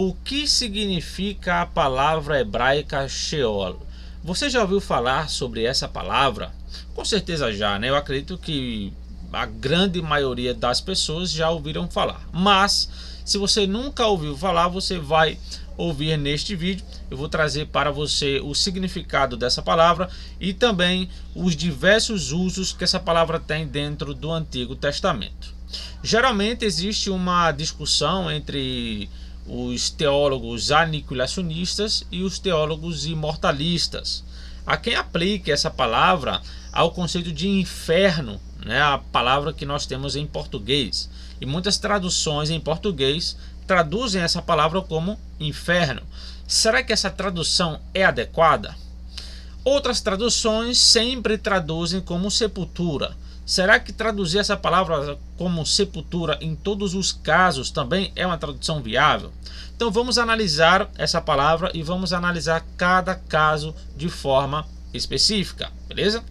O que significa a palavra hebraica Sheol? Você já ouviu falar sobre essa palavra? Com certeza já, né? Eu acredito que a grande maioria das pessoas já ouviram falar. Mas, se você nunca ouviu falar, você vai ouvir neste vídeo. Eu vou trazer para você o significado dessa palavra e também os diversos usos que essa palavra tem dentro do Antigo Testamento. Geralmente existe uma discussão entre os teólogos aniquilacionistas e os teólogos imortalistas. Há quem aplique essa palavra ao conceito de inferno, né, a palavra que nós temos em português. E muitas traduções em português traduzem essa palavra como inferno. Será que essa tradução é adequada? Outras traduções sempre traduzem como sepultura. Será que traduzir essa palavra como sepultura em todos os casos também é uma tradução viável? Então vamos analisar essa palavra e vamos analisar cada caso de forma específica, beleza?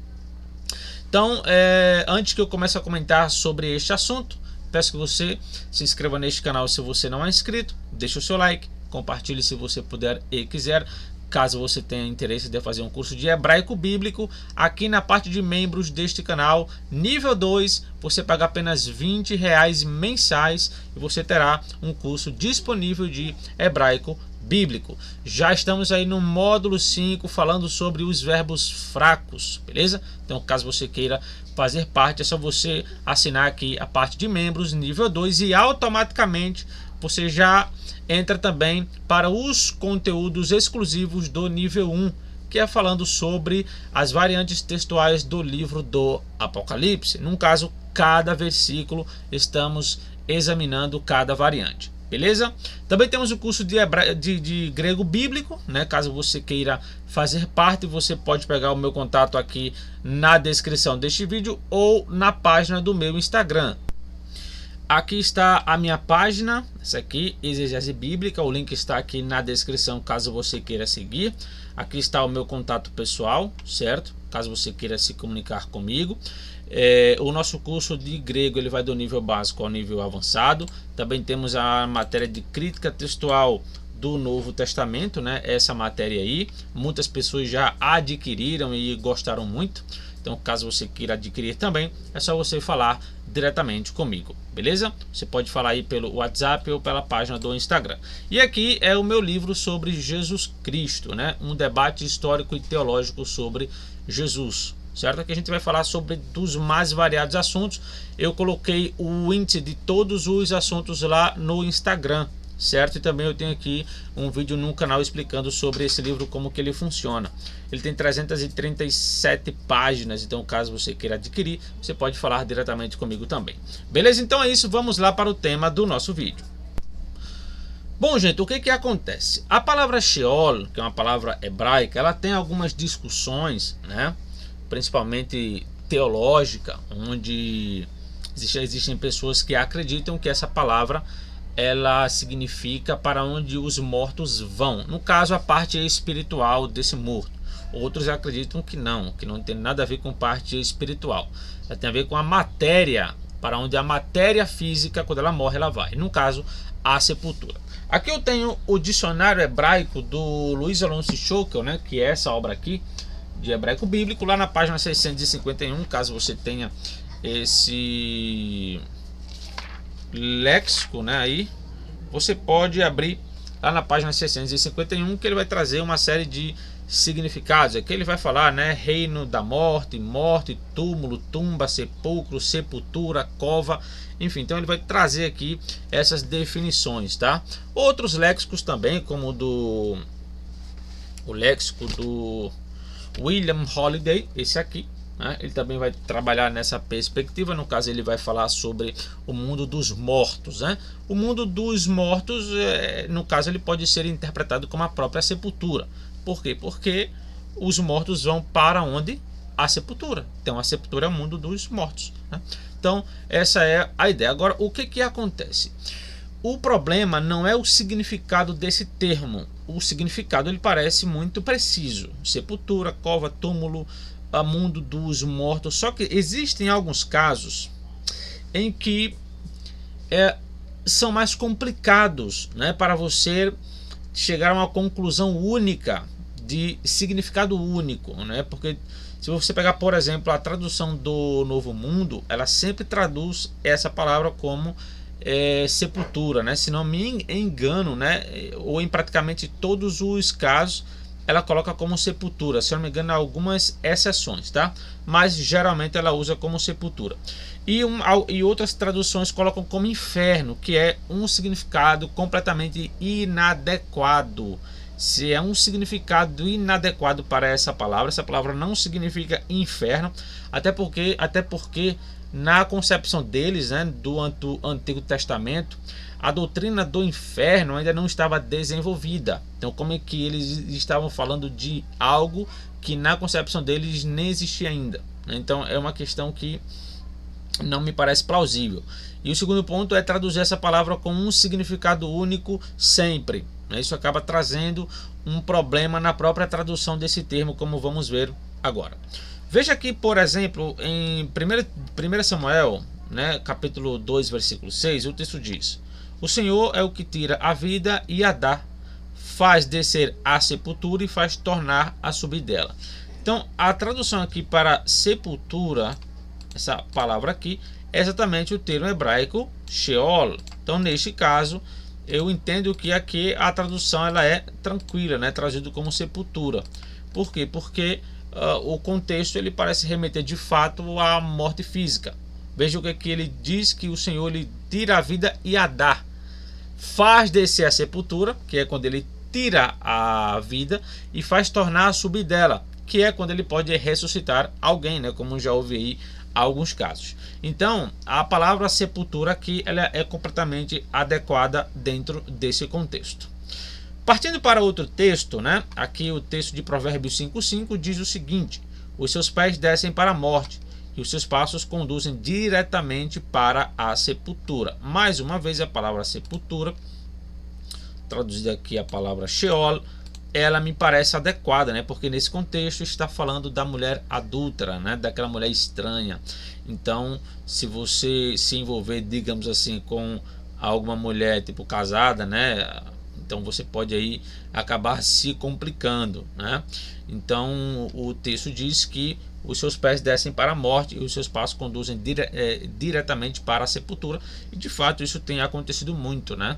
Então, antes que eu comece a comentar sobre este assunto, peço que você se inscreva neste canal se você não é inscrito, deixe o seu like, compartilhe se você puder e quiser. Caso você tenha interesse de fazer um curso de hebraico bíblico, aqui na parte de membros deste canal, nível 2, você paga apenas R$20 mensais e você terá um curso disponível de hebraico bíblico. Já estamos aí no módulo 5 falando sobre os verbos fracos, beleza? Então, caso você queira fazer parte, é só você assinar aqui a parte de membros nível 2 e automaticamente você já entra também para os conteúdos exclusivos do nível 1, que é falando sobre as variantes textuais do livro do Apocalipse. No caso, cada versículo estamos examinando cada variante. Beleza? Também temos o curso de grego bíblico, né? Caso você queira fazer parte, você pode pegar o meu contato aqui na descrição deste vídeo ou na página do meu Instagram. Aqui está a minha página, essa aqui, Exegese Bíblica, o link está aqui na descrição caso você queira seguir. Aqui está o meu contato pessoal, certo? Caso você queira se comunicar comigo. O nosso curso de grego ele vai do nível básico ao nível avançado. Também temos a matéria de crítica textual do Novo Testamento, né? Essa matéria aí, muitas pessoas já adquiriram e gostaram muito. Então, caso você queira adquirir também, é só você falar diretamente comigo, beleza? Você pode falar aí pelo WhatsApp ou pela página do Instagram. E aqui é o meu livro sobre Jesus Cristo, né? Um debate histórico e teológico sobre Jesus, certo? Aqui a gente vai falar sobre dos mais variados assuntos. Eu coloquei o índice de todos os assuntos lá no Instagram, certo? E também eu tenho aqui um vídeo no canal explicando sobre esse livro, como que ele funciona. Ele tem 337 páginas, então caso você queira adquirir, você pode falar diretamente comigo também. Beleza? Então é isso, vamos lá para o tema do nosso vídeo. Bom, gente, o que acontece? A palavra Sheol, que é uma palavra hebraica, ela tem algumas discussões, né? Principalmente teológica, onde existem pessoas que acreditam que essa palavra ela significa para onde os mortos vão, no caso a parte espiritual desse morto. Outros acreditam que não tem nada a ver com parte espiritual, ela tem a ver com a matéria, para onde a matéria física, quando ela morre, ela vai, no caso a sepultura. Aqui eu tenho o dicionário hebraico do Luiz Alonso Schockel, né, que é essa obra aqui de hebraico bíblico, lá na página 651, caso você tenha esse léxico, né, aí você pode abrir lá na página 651, que ele vai trazer uma série de significados. Aqui ele vai falar, né, reino da morte, morte, túmulo, tumba, sepulcro, sepultura, cova, enfim, então ele vai trazer aqui essas definições, tá? Outros léxicos também, como o léxico do William Holiday, esse aqui, né? Ele também vai trabalhar nessa perspectiva. No caso, ele vai falar sobre o mundo dos mortos, né? O mundo dos mortos, no caso, ele pode ser interpretado como a própria sepultura. Por quê? Porque os mortos vão para onde? A sepultura. Então, a sepultura é o mundo dos mortos, né? Então, essa é a ideia. Agora, o que acontece? O problema não é o significado desse termo. O significado ele parece muito preciso. Sepultura, cova, túmulo, a mundo dos mortos. Só que existem alguns casos em que são mais complicados, né, para você chegar a uma conclusão única, de significado único, né? Porque se você pegar, por exemplo, a tradução do Novo Mundo, ela sempre traduz essa palavra como sepultura, né? Se não me engano, né, ou em praticamente todos os casos, ela coloca como sepultura. Se eu não me engano, há algumas exceções, tá? Mas geralmente ela usa como sepultura. E outras traduções colocam como inferno, que é um significado completamente inadequado. Se é um significado inadequado para essa palavra não significa inferno, até porque na concepção deles, né, do Antigo Testamento, a doutrina do inferno ainda não estava desenvolvida. Então, como é que eles estavam falando de algo que na concepção deles nem existia ainda? Então, é uma questão que não me parece plausível. E o segundo ponto é traduzir essa palavra com um significado único sempre. Isso acaba trazendo um problema na própria tradução desse termo, como vamos ver agora. Veja aqui, por exemplo, em 1 Samuel, né, capítulo 2, versículo 6, o texto diz: o Senhor é o que tira a vida e a dá, faz descer a sepultura e faz tornar a subir dela. Então, a tradução aqui para sepultura, essa palavra aqui, é exatamente o termo hebraico Sheol. Então, neste caso, eu entendo que aqui a tradução ela é tranquila, né? Traduzido como sepultura. Por quê? Porque o contexto ele parece remeter de fato à morte física. Veja o que ele diz, que o Senhor ele tira a vida e a dá. Faz descer a sepultura, que é quando ele tira a vida, e faz tornar a subir dela, que é quando ele pode ressuscitar alguém, né? Como já houve aí alguns casos. Então, a palavra sepultura aqui ela é completamente adequada dentro desse contexto. Partindo para outro texto, né? Aqui o texto de Provérbios 5:5 diz o seguinte: os seus pés descem para a morte e os seus passos conduzem diretamente para a sepultura. Mais uma vez a palavra sepultura, traduzida aqui a palavra Sheol, ela me parece adequada, né? Porque nesse contexto está falando da mulher adúltera, né? Daquela mulher estranha. Então, se você se envolver, digamos assim, com alguma mulher tipo casada, né? Então você pode aí acabar se complicando, né? Então o texto diz que os seus pés descem para a morte e os seus passos conduzem diretamente para a sepultura. E de fato isso tem acontecido muito, né?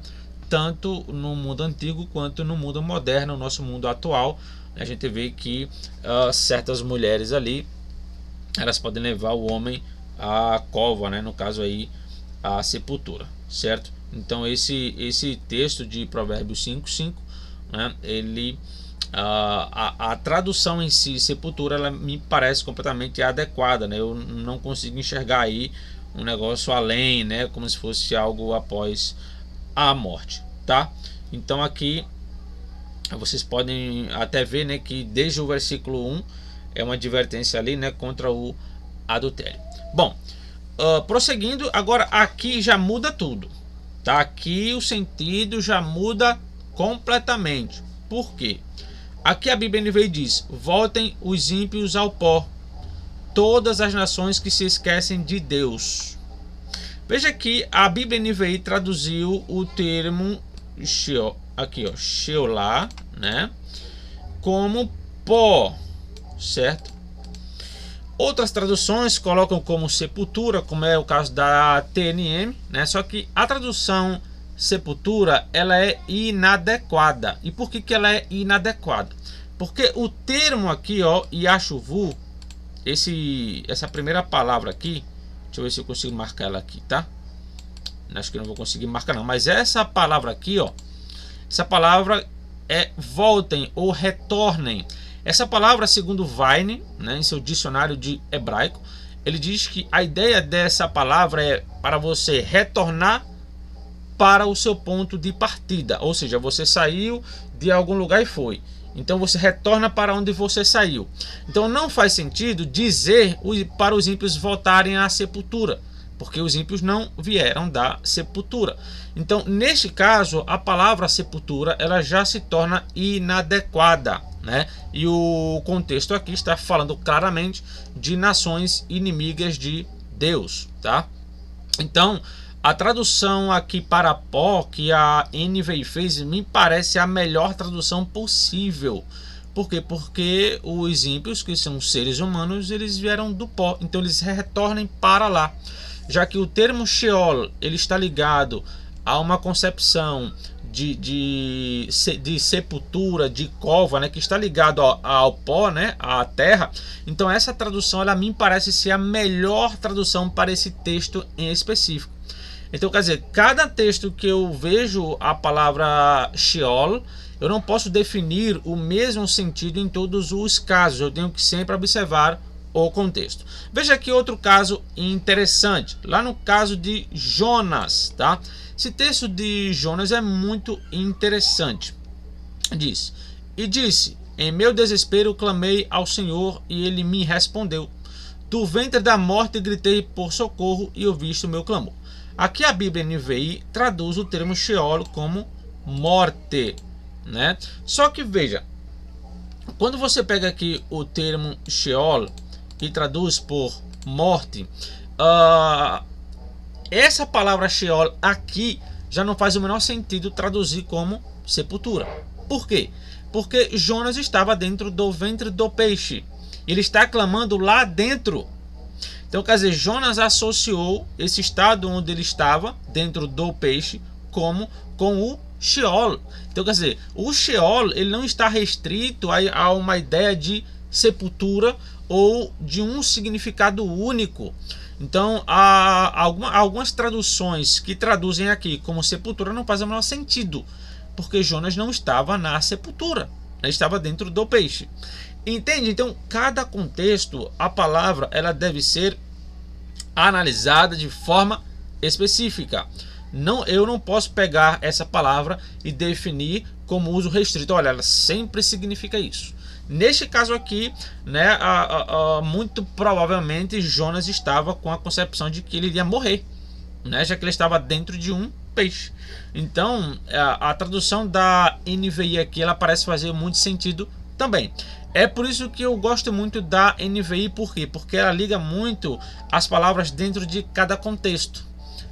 Tanto no mundo antigo quanto no mundo moderno, no nosso mundo atual, a gente vê que certas mulheres ali, elas podem levar o homem à cova, né? No caso aí, à sepultura, certo? Então esse texto de Provérbios 5:5, né? Ele a tradução em si, sepultura, ela me parece completamente adequada, né? Eu não consigo enxergar aí um negócio além, né? Como se fosse algo após a morte, tá? Então aqui vocês podem até ver, né, que desde o versículo 1 é uma advertência ali, né, contra o adultério. Bom, prosseguindo, agora aqui já muda tudo, tá? Aqui o sentido já muda completamente. Por quê? Aqui a Bíblia NVI diz: voltem os ímpios ao pó, todas as nações que se esquecem de Deus. Veja que a Bíblia NVI traduziu o termo aqui, ó, Sheolá, né, como pó, certo? Outras traduções colocam como sepultura, como é o caso da TNM, né? Só que a tradução sepultura ela é inadequada. E por que ela é inadequada? Porque o termo aqui, ó, Yashuvu, essa primeira palavra aqui, deixa eu ver se eu consigo marcar ela aqui, tá? Acho que não vou conseguir marcar não, mas essa palavra aqui, ó, essa palavra é voltem ou retornem. Essa palavra, segundo Vine, né, em seu dicionário de hebraico, ele diz que a ideia dessa palavra é para você retornar para o seu ponto de partida, ou seja, você saiu de algum lugar e foi. Então você retorna para onde você saiu. Então não faz sentido dizer para os ímpios voltarem à sepultura, porque os ímpios não vieram da sepultura. Então neste caso a palavra sepultura ela já se torna inadequada, né? E o contexto aqui está falando claramente de nações inimigas de Deus, tá? Então A tradução aqui para pó que a NVI fez me parece a melhor tradução possível. Por quê? Porque os ímpios, que são seres humanos, eles vieram do pó, então eles retornem para lá. Já que o termo Sheol ele está ligado a uma concepção de sepultura, de cova, né, que está ligado ao pó, né, à terra. Então essa tradução ela me parece ser a melhor tradução para esse texto em específico. Então quer dizer, cada texto que eu vejo a palavra Sheol, eu não posso definir o mesmo sentido em todos os casos, eu tenho que sempre observar o contexto. Veja aqui outro caso interessante, lá no caso de Jonas, tá? Esse texto de Jonas é muito interessante. Diz: e disse, em meu desespero clamei ao Senhor e ele me respondeu. Do ventre da morte gritei por socorro e ouviste o meu clamor. Aqui a Bíblia NVI traduz o termo Sheol como morte, né? Só que veja, quando você pega aqui o termo Sheol e traduz por morte, essa palavra Sheol aqui já não faz o menor sentido traduzir como sepultura. Por quê? Porque Jonas estava dentro do ventre do peixe. Ele está clamando lá dentro. Então, quer dizer, Jonas associou esse estado onde ele estava, dentro do peixe, com o Sheol. Então, quer dizer, o Sheol ele não está restrito a uma ideia de sepultura ou de um significado único. Então, algumas traduções que traduzem aqui como sepultura não fazem o menor sentido, porque Jonas não estava na sepultura, ele estava dentro do peixe. Entende? Então, cada contexto, a palavra ela deve ser analisada de forma específica. Eu não posso pegar essa palavra e definir como uso restrito. Olha, ela sempre significa isso. Neste caso aqui, né, muito provavelmente Jonas estava com a concepção de que ele iria morrer, né, já que ele estava dentro de um peixe. Então, a tradução da NVI aqui ela parece fazer muito sentido também. É por isso que eu gosto muito da NVI. Por quê? Porque ela liga muito as palavras dentro de cada contexto.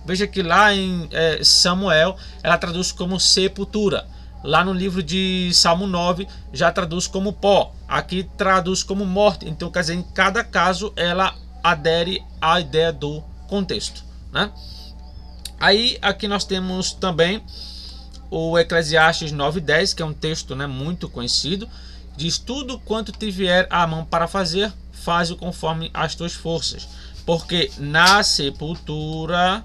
Veja que lá em Samuel ela traduz como sepultura. Lá no livro de Salmo 9 já traduz como pó. Aqui traduz como morte. Então, quer dizer, em cada caso ela adere à ideia do contexto, né? Aí aqui nós temos também o Eclesiastes 9:10, que é um texto, né, muito conhecido. Diz: tudo quanto te vier à mão para fazer, faze-o conforme as tuas forças. Porque na sepultura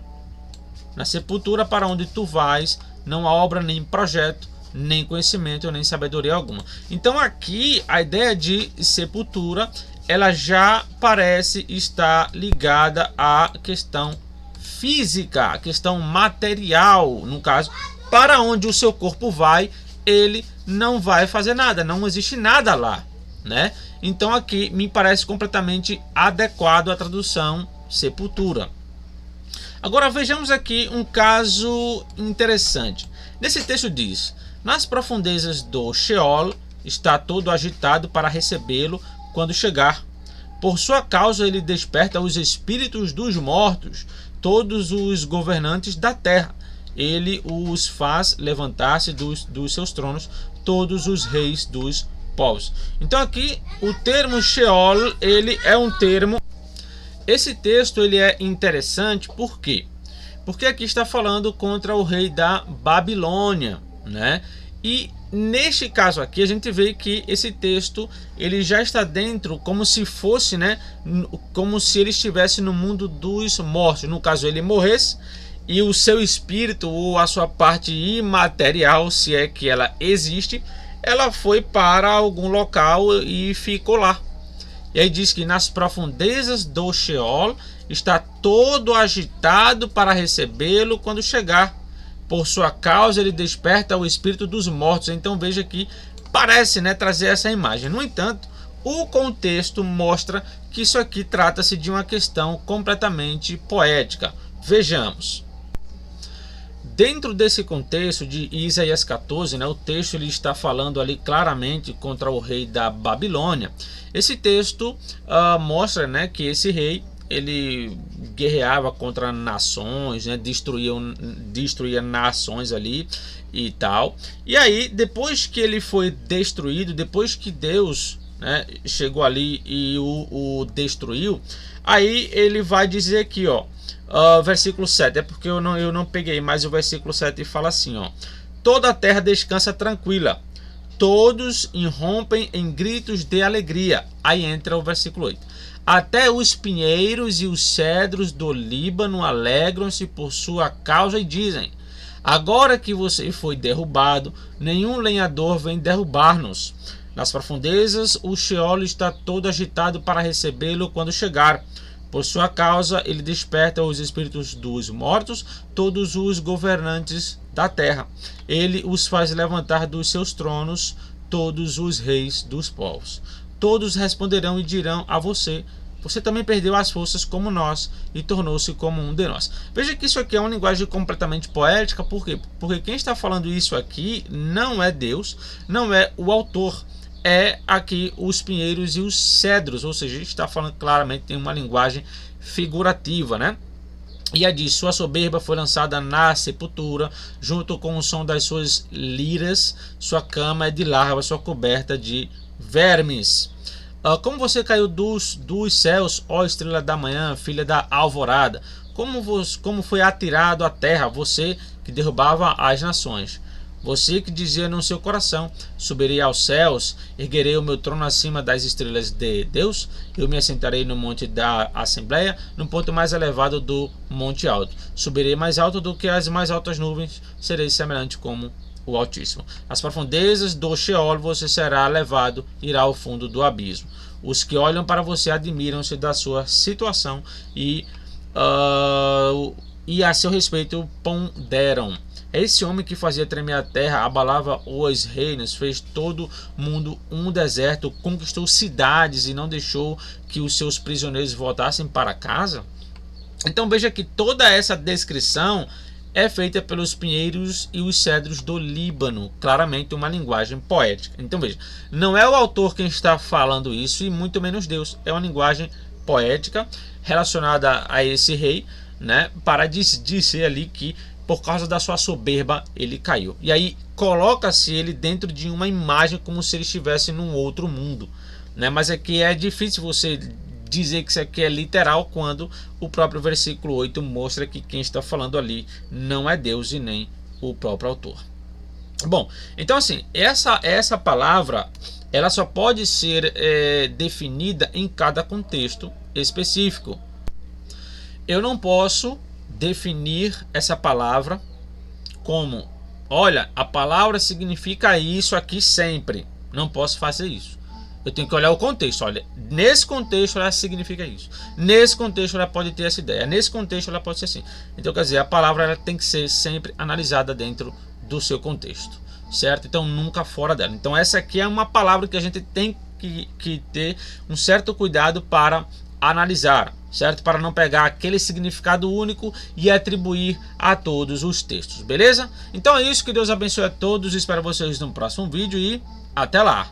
para onde tu vais, não há obra nem projeto, nem conhecimento, nem sabedoria alguma. Então aqui a ideia de sepultura ela já parece estar ligada à questão física, à questão material. No caso, para onde o seu corpo vai, ele não vai fazer nada, não existe nada lá, né? Então aqui me parece completamente adequado a tradução sepultura. Agora vejamos aqui um caso interessante. Nesse texto diz: nas profundezas do Sheol está todo agitado para recebê-lo quando chegar. Por sua causa ele desperta os espíritos dos mortos, todos os governantes da terra. Ele os faz levantar-se dos seus tronos, todos os reis dos povos. Então aqui o termo Sheol, ele é um termo. Esse texto ele é interessante por quê? Porque aqui está falando contra o rei da Babilônia, né? E neste caso aqui a gente vê que esse texto ele já está dentro como se fosse, né, como se ele estivesse no mundo dos mortos. No caso ele morresse e o seu espírito ou a sua parte imaterial, se é que ela existe, ela foi para algum local e ficou lá. E aí diz que nas profundezas do Sheol está todo agitado para recebê-lo quando chegar. Por sua causa ele desperta o espírito dos mortos. Então veja que parece, né, trazer essa imagem. No entanto, o contexto mostra que isso aqui trata-se de uma questão completamente poética. Vejamos. Dentro desse contexto de Isaías 14, né, o texto ele está falando ali claramente contra o rei da Babilônia. Esse texto mostra, né, que esse rei ele guerreava contra nações, né? Destruía nações ali e tal. E aí, depois que ele foi destruído, depois que Deus, né, chegou ali e o destruiu, aí ele vai dizer aqui, ó, versículo 7, é porque eu não peguei, mas o versículo 7 fala assim, ó: toda a terra descansa tranquila, todos irrompem em gritos de alegria. Aí entra o versículo 8: até os pinheiros e os cedros do Líbano alegram-se por sua causa e dizem: agora que você foi derrubado, nenhum lenhador vem derrubar-nos. Nas profundezas, o Sheol está todo agitado para recebê-lo quando chegar. Por sua causa, ele desperta os espíritos dos mortos, todos os governantes da terra. Ele os faz levantar dos seus tronos, todos os reis dos povos. Todos responderão e dirão a você: você também perdeu as forças como nós e tornou-se como um de nós. Veja que isso aqui é uma linguagem completamente poética. Por quê? Porque quem está falando isso aqui não é Deus, não é o autor. É aqui os pinheiros e os cedros, ou seja, a gente está falando claramente em uma linguagem figurativa, né? E a diz: sua soberba foi lançada na sepultura, junto com o som das suas liras, sua cama é de larvas, sua coberta de vermes. Como você caiu dos céus, ó estrela da manhã, filha da alvorada, como foi atirado à terra, você que derrubava as nações. Você que dizia no seu coração: subirei aos céus, erguerei o meu trono acima das estrelas de Deus, eu me assentarei no monte da Assembleia, no ponto mais elevado do monte alto. Subirei mais alto do que as mais altas nuvens, serei semelhante como o Altíssimo. As profundezas do Sheol você será levado, irá ao fundo do abismo. Os que olham para você admiram-se da sua situação e a seu respeito ponderam. Esse homem que fazia tremer a terra, abalava os reinos, fez todo mundo um deserto, conquistou cidades e não deixou que os seus prisioneiros voltassem para casa. Então veja que toda essa descrição é feita pelos pinheiros e os cedros do Líbano, claramente uma linguagem poética. Então veja, não é o autor quem está falando isso e muito menos Deus, é uma linguagem poética relacionada a esse rei, né, para dizer ali que por causa da sua soberba ele caiu. E aí coloca-se ele dentro de uma imagem como se ele estivesse num outro mundo, né? Mas é que é difícil você dizer que isso aqui é literal quando o próprio versículo 8 mostra que quem está falando ali não é Deus e nem o próprio autor. Bom, então assim, essa palavra ela só pode ser definida em cada contexto específico. Eu não posso definir essa palavra como: olha, a palavra significa isso aqui sempre. Não posso fazer isso. Eu tenho que olhar o contexto. Olha, nesse contexto ela significa isso. Nesse contexto ela pode ter essa ideia. Nesse contexto ela pode ser assim. Então, quer dizer, a palavra ela tem que ser sempre analisada dentro do seu contexto, certo? Então, nunca fora dela. Então, essa aqui é uma palavra que a gente tem que ter um certo cuidado para analisar, certo? Para não pegar aquele significado único e atribuir a todos os textos, beleza? Então é isso, que Deus abençoe a todos, espero vocês no próximo vídeo e até lá!